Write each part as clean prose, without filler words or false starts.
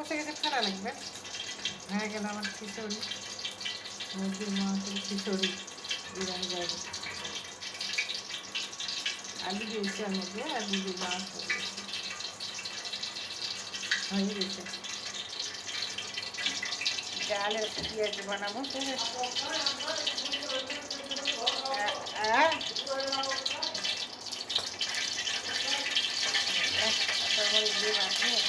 কষে গেছে খারাপ লাগবে। হয়ে গেল আমার খিচুড়ি, মুরগির মাংসের খিচুড়ি বিরিয়ানি যাবে। আলু দিয়েছি ওর মধ্যে আর মুরগির মাংস দিয়েছি, হয়ে গেছে। ডালের পেঁয়াজ বানাবো। দিয়ে বানিয়ে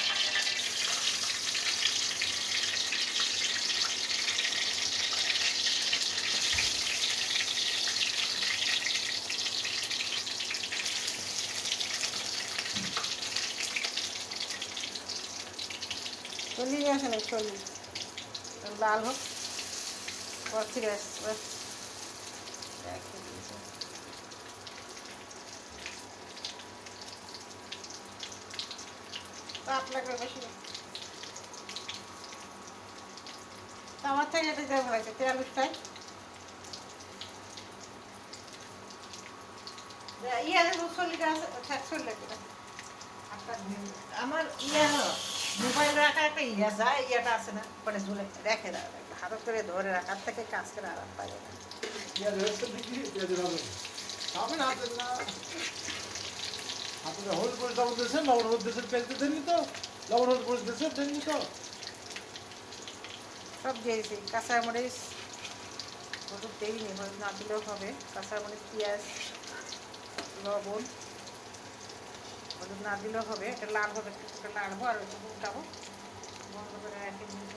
চল্লিশ আসলে 40 লাল হোক পর থেকে আসবে। আপনাকে বেশি আমার থেকে যেতে দেওয়া হয়েছে 43টায় আমার মোবাইল রাখা একটা যায় ইয়েটা আছে না, পরে ঝুলে রেখে দাও, হাতত করে ধরে রাখার থেকে কাজ করে আরাম পাবে না। হলুদ মরিচ লবণ দিয়েছে, লবণ হলুদ দিয়েছে, পেঁয়াজ দেননি তো, লবণ হলুদ মরিচ দিয়েছে, দেননি তো, সব দিয়েছি। কাঁচামরিচ হলুদ দেইনি, হলুদ না দিলেও হবে। কাঁচামরিচ, পেঁয়াজ, লবণ, হলুদ না দিলেও হবে। এটা লাল হবে, একটু লাড়বো আর একটু উল্টাবো, বন্ধ করে রেখে দিই।